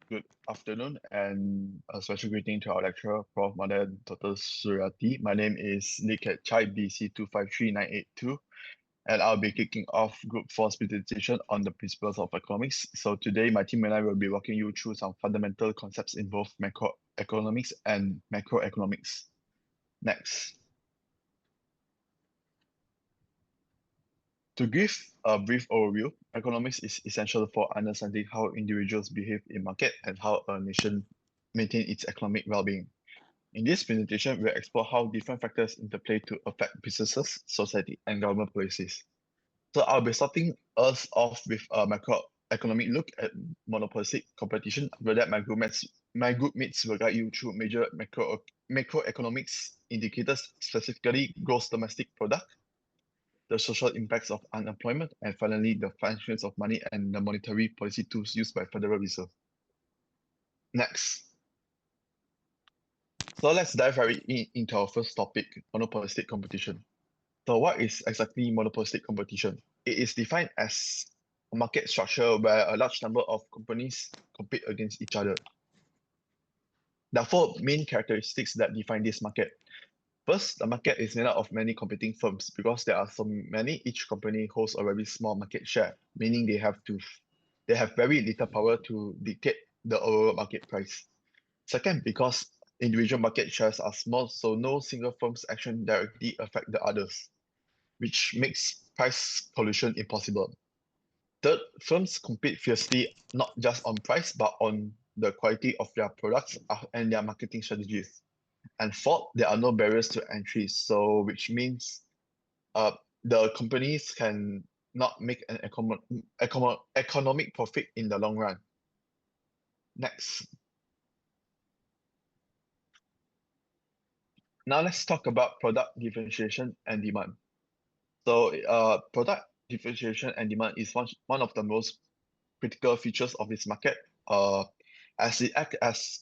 good afternoon, and a special greeting to our lecturer, Prof. Madan Dr. Suryati. My name is Nick at Chai BC253982, and I'll be kicking off Group 4's presentation on the principles of economics. So today, my team and I will be walking you through some fundamental concepts in both macroeconomics and macroeconomics. Next. To give a brief overview, economics is essential for understanding how individuals behave in market and how a nation maintain its economic well-being. In this presentation, we'll explore how different factors interplay to affect businesses, society, and government policies. So I'll be starting us off with a macroeconomic look at monopolistic competition. After that, my group mates will guide you through major macroeconomics indicators, specifically gross domestic product, the social impacts of unemployment, and finally, the functions of money and the monetary policy tools used by Federal Reserve. Next. So let's dive into our first topic, monopolistic competition. So what is exactly monopolistic competition? It is defined as a market structure where a large number of companies compete against each other. There are four main characteristics that define this market. First, the market is made up of many competing firms. Because there are so many, each company holds a very small market share, meaning they have very little power to dictate the overall market price. Second, because individual market shares are small, so no single firm's action directly affect the others, which makes price collusion impossible. Third, firms compete fiercely not just on price, but on the quality of their products and their marketing strategies. And fourth, there are no barriers to entry, so which means the companies can not make an economic profit in the long run. Next. Now let's talk about product differentiation and demand. So product differentiation and demand is one of the most critical features of this market, as it acts as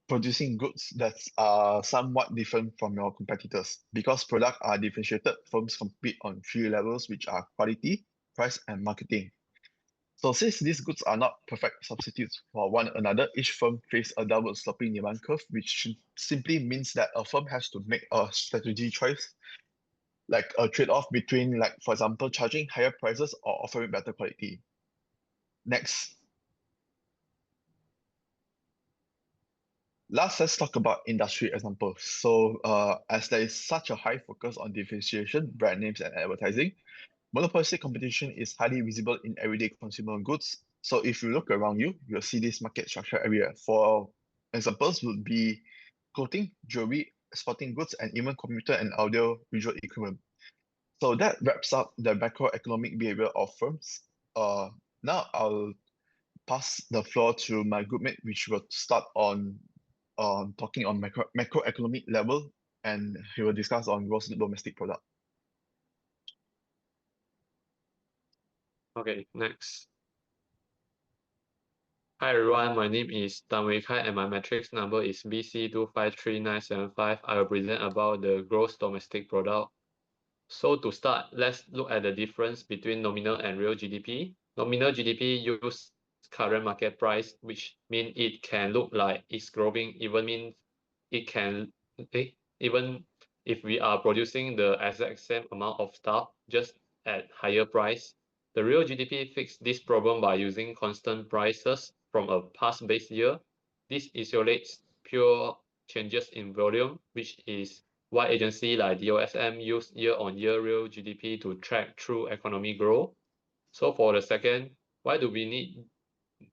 producing goods that are somewhat different from your competitors. Because products are differentiated, firms compete on three levels, which are quality, price, and marketing. So since these goods are not perfect substitutes for one another, each firm faces a downward sloping demand curve, which simply means that a firm has to make a strategy choice, like a trade-off between, like, for example, charging higher prices or offering better quality. Next. Last, let's talk about industry examples. So as there is such a high focus on differentiation, brand names, and advertising, monopolistic competition is highly visible in everyday consumer goods. So if you look around you, you'll see this market structure everywhere. For examples would be clothing, jewelry, sporting goods, and even computer and audio visual equipment. So that wraps up the macroeconomic behavior of firms. Now I'll pass the floor to my groupmate, which will start on talking on macroeconomic level, and he will discuss on gross domestic product. Okay, next. Hi everyone, my name is Tan Wei Kai and my matrix number is BC253975. I will present about the gross domestic product. So to start, let's look at the difference between nominal and real GDP. Nominal GDP use current market price, which means it can look like it's growing, even if we are producing the exact same amount of stuff just at higher price. The real GDP fixes this problem by using constant prices from a past base year. This isolates pure changes in volume, which is why agencies like DOSM use year-on-year real GDP to track true economic growth. So for the second, why do we need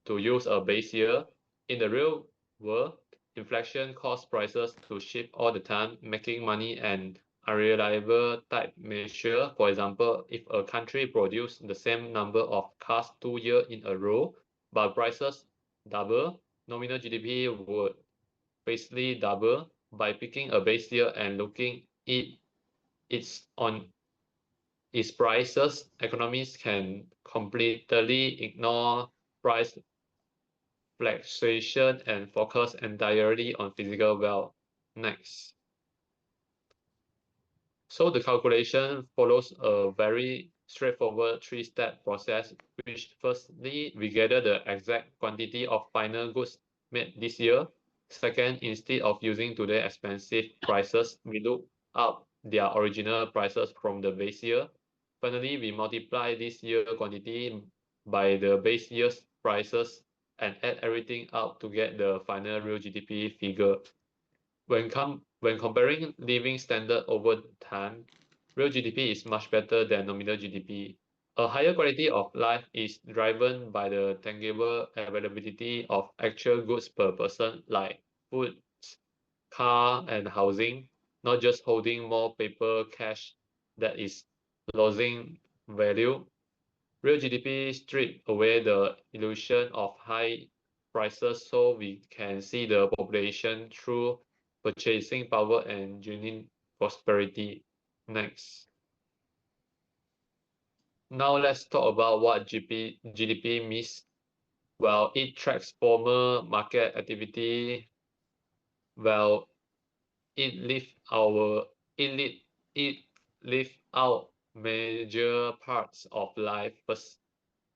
to use a base year? In the real world, inflation causes prices to shift all the time, making money an unreliable type measure. For example, if a country produces the same number of cars 2 years in a row, but prices double, nominal GDP would basically double. By picking a base year and looking its prices, economists can completely ignore price fluctuation and focus entirely on physical wealth. Next. So the calculation follows a very straightforward three-step process, which firstly, we gather the exact quantity of final goods made this year. Second, instead of using today's expensive prices, we look up their original prices from the base year. Finally, we multiply this year quantity by the base year's prices and add everything up to get the final real GDP figure. When comparing living standard over time, real GDP is much better than nominal GDP. A higher quality of life is driven by the tangible availability of actual goods per person, like food, car, and housing, not just holding more paper cash that is losing value. Real GDP stripped away the illusion of high prices so we can see the population through purchasing power and genuine prosperity. Next. Now let's talk about what GDP means. Well, it tracks former market activity. Well, it leave our it leave, it leave out major parts of life. First,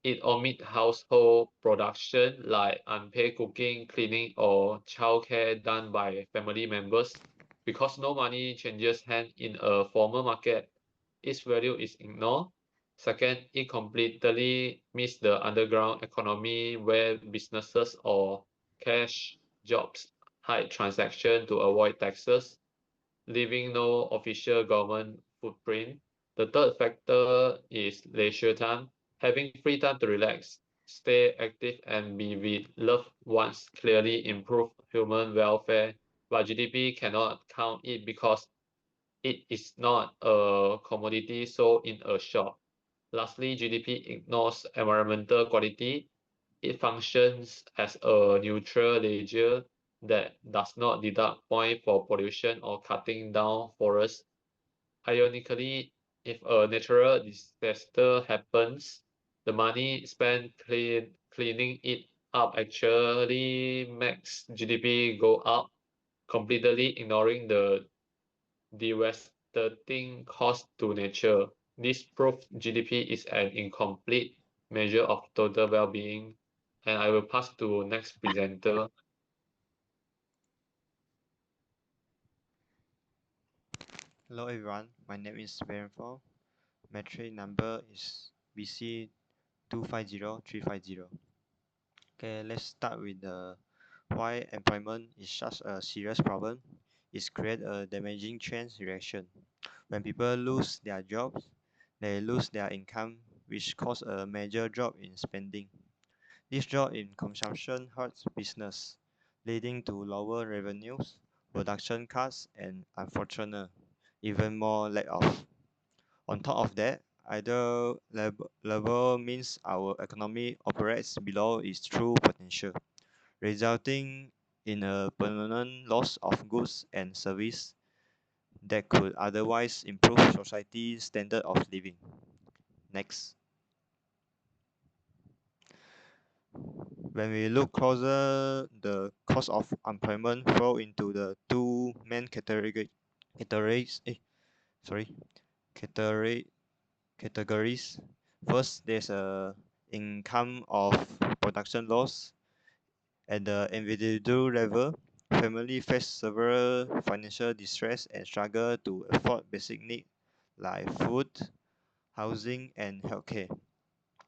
it omit household production like unpaid cooking, cleaning, or childcare done by family members. Because no money changes hand in a formal market, its value is ignored. Second, it completely missed the underground economy where businesses or cash jobs hide transactions to avoid taxes, leaving no official government footprint. The third factor is leisure time. Having free time to relax, stay active, and be with loved ones clearly improve human welfare, but GDP cannot count it because it is not a commodity sold in a shop. Lastly, GDP ignores environmental quality. It functions as a neutral ledger that does not deduct point for pollution or cutting down forests. Ironically, if a natural disaster happens, the money spent cleaning it up actually makes GDP go up, completely ignoring the devastating cost to nature. This proves GDP is an incomplete measure of total well-being, and I will pass to next presenter. Hello everyone, my name is Verenfo. Metric number is BC250350. Okay, let's start with the why employment is such a serious problem. It creates a damaging chain reaction. When people lose their jobs, they lose their income, which causes a major drop in spending. This drop in consumption hurts business, leading to lower revenues, production cuts, and unfortunately, even more layoffs. On top of that, either level means our economy operates below its true potential, resulting in a permanent loss of goods and service that could otherwise improve society's standard of living. Next. When we look closer, the cause of employment fall into the two main categories. Sorry, category, categories. First, there's a income of production loss. At the individual level, family face several financial distress and struggle to afford basic needs like food, housing, and healthcare.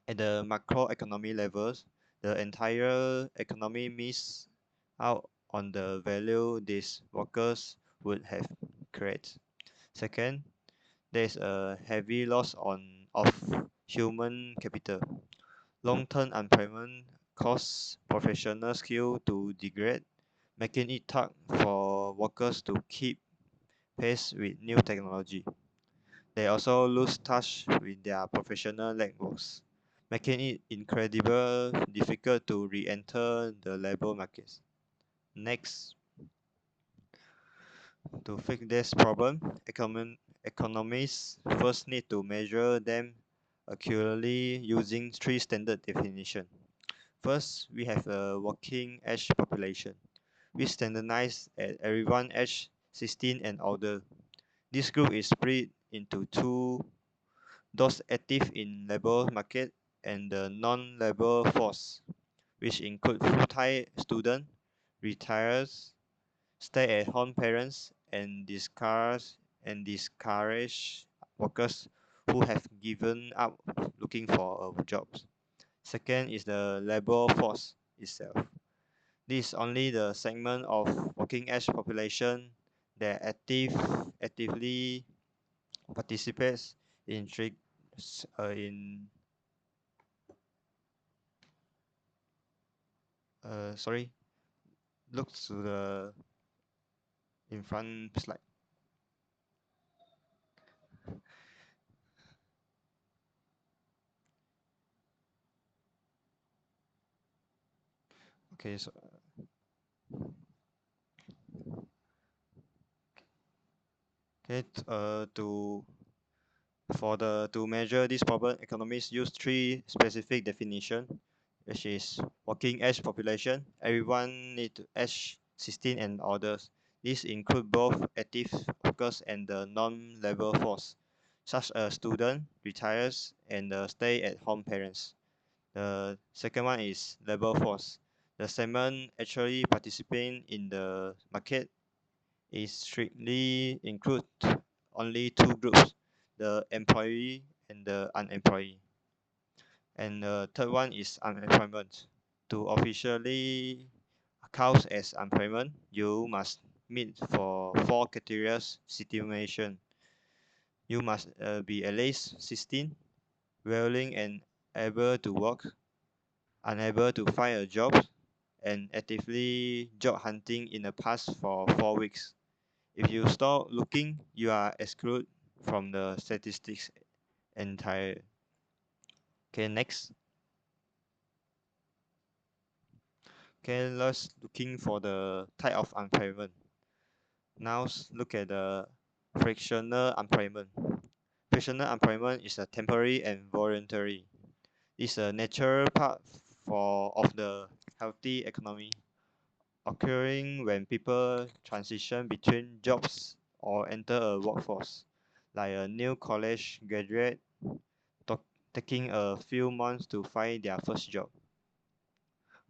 At the macroeconomy levels, the entire economy miss out on the value these workers would have created. Second, there is a heavy loss of human capital. Long-term unemployment causes professional skill to degrade, making it tough for workers to keep pace with new technology. They also lose touch with their professional networks, making it incredibly difficult to re-enter the labor markets. Next, to fix this problem, economists first need to measure them accurately using three standard definitions. First, we have a working age population. We standardize at everyone aged 16 and older. This group is split into two: those active in labor market and the non-labor force, which include full-time students, retires, stay-at-home parents, and discourage workers who have given up looking for a job. Second is the labor force itself. This is only the segment of working age population that actively participates in in sorry, look to the in front slide. Okay, so to measure this problem, economists use three specific definitions, which is working age population. Everyone need to age 16 and older. This include both active workers and the non-labor force, such as student, retires, and the stay-at-home parents. The second one is labor force. The segment actually participating in the market is strictly include only two groups, the employee and the unemployed. And the third one is unemployment. To officially count as unemployment, you must meet for four criteria situation. You must be at least 16, willing and able to work, unable to find a job, and actively job hunting in the past for 4 weeks. If you stop looking, you are excluded from the statistics entire. Okay, next. Okay, let's looking for the type of unemployment. Now look at the frictional unemployment. Frictional unemployment is a temporary and voluntary. It's a natural part of the healthy economy, occurring when people transition between jobs or enter a workforce, like a new college graduate taking a few months to find their first job.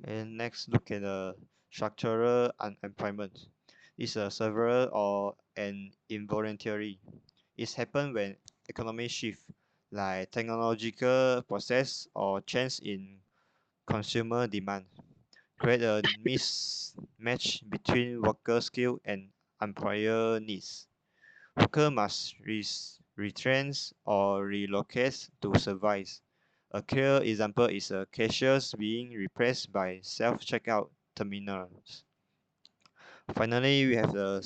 And next, look at the structural unemployment. It's a several or an involuntary. It's happen when economy shift, like technological process or change in consumer demand, create a mismatch between worker skill and employer needs. Worker must retrench or relocate to survive. A clear example is a cashiers being replaced by self-checkout terminals. Finally, we have the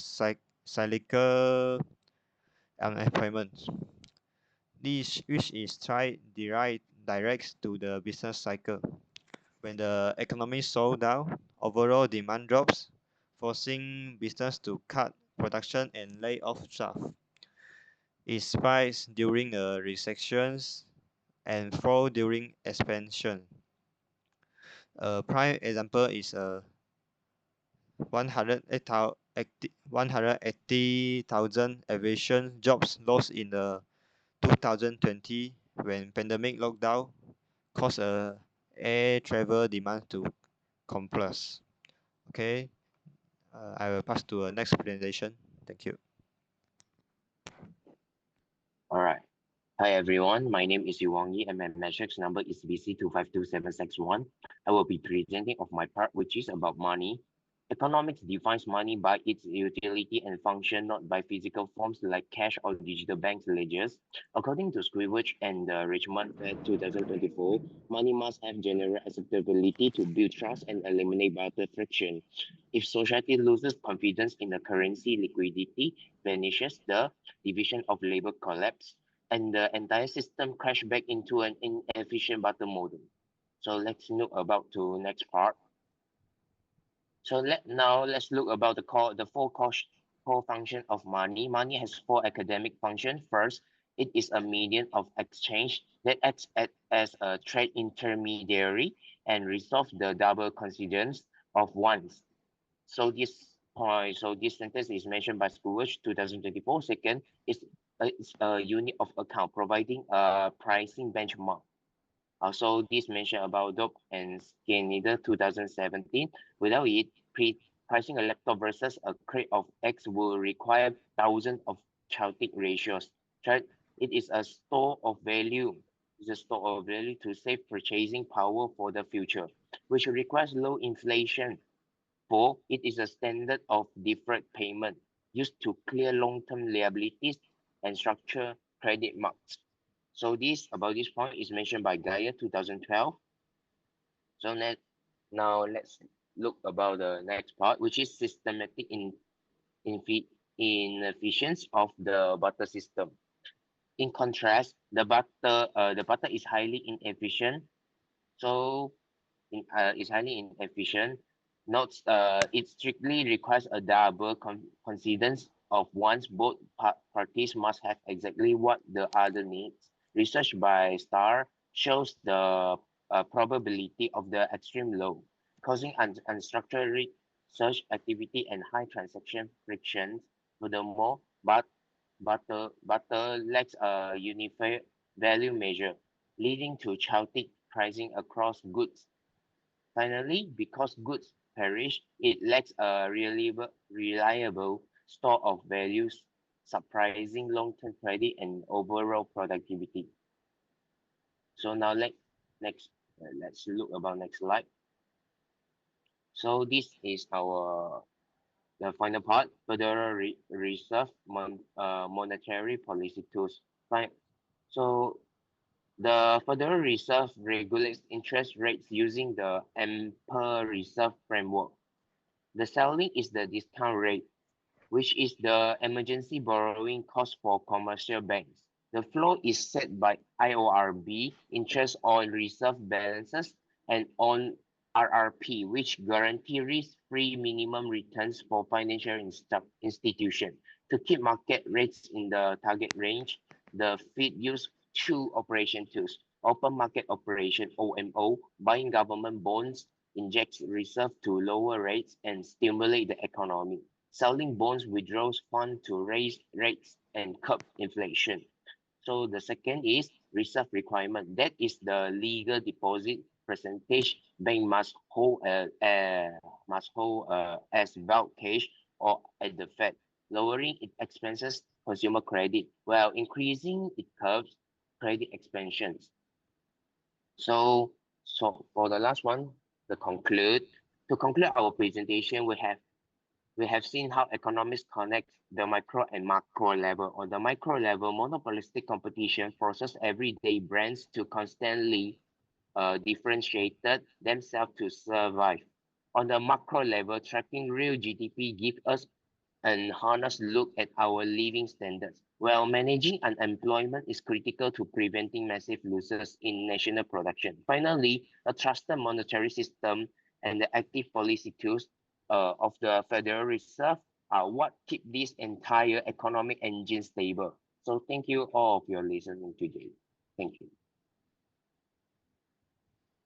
cyclical unemployment. This, which is tied direct to the business cycle. When the economy slows down, overall demand drops, forcing business to cut production and lay off staff. It spikes during a recession and fall during expansion. A prime example is a 180,000 aviation jobs lost in the 2020 when pandemic lockdown caused air travel demand to compress. Okay, I will pass to a next presentation. Thank you. All right. Hi everyone, my name is Yuwang Yi and my matrix number is BC252761. I will be presenting of my part, which is about money. Economics defines money by its utility and function, not by physical forms like cash or digital bank ledgers. According to Scrivage and the Richmond Fed 2024, money must have general acceptability to build trust and eliminate barter friction. If society loses confidence in the currency, liquidity vanishes, the division of labor collapse, and the entire system crashed back into an inefficient barter model. So let's look about to next part. So let's look about the core function of money. Money has four academic functions. First, it is a medium of exchange that acts as a trade intermediary and resolves the double constituents of wants. So this sentence is mentioned by Schoolwich 2024. Second, it's a unit of account providing a pricing benchmark. Also, this mentioned about DOC and Skinner 2017. Without it, pricing a laptop versus a crate of eggs will require thousands of chaotic ratios. Right? It is a store of value. It's a store of value to save purchasing power for the future, which requires low inflation. For it is a standard of deferred payment used to clear long-term liabilities and structure credit marks. So this about this point is mentioned by Gaia 2012. So now let's look about the next part, which is systematic inefficiency of the barter system. In contrast, the barter is highly inefficient. So is highly inefficient. Notes it strictly requires a double coincidence of one's both parties must have exactly what the other needs. Research by Starr shows the probability of the extreme low, causing unstructured research activity and high transaction frictions. Furthermore, butter lacks a unified value measure, leading to chaotic pricing across goods. Finally, because goods perish, it lacks a reliable store of values, surprising long-term credit and overall productivity. So now let's look about next slide. So this is our the final part, Federal Reserve monetary policy tools. Fine. So the Federal Reserve regulates interest rates using the ample reserve framework. The ceiling is the discount rate, which is the emergency borrowing cost for commercial banks. The floor is set by IORB, interest on reserve balances, and on RRP, which guarantee risk-free minimum returns for financial institutions. To keep market rates in the target range, the Fed use two operation tools: open market operation (OMO), buying government bonds, injects reserve to lower rates and stimulate the economy. Selling bonds withdraws funds to raise rates and curb inflation. So the second is reserve requirement. That is the legal deposit percentage bank must hold as bulk cash or at the Fed, lowering its expenses consumer credit while increasing its curbs credit expansions. So for the last one, to conclude our presentation, we have seen how economics connect the micro and macro level. On the micro level, monopolistic competition forces everyday brands to constantly differentiate themselves to survive. On the macro level, tracking real GDP gives us an honest look at our living standards. While managing unemployment is critical to preventing massive losses in national production. Finally, a trusted monetary system and the active policy tools of the Federal Reserve are what keep this entire economic engine stable. So thank you all of your listening today. Thank you.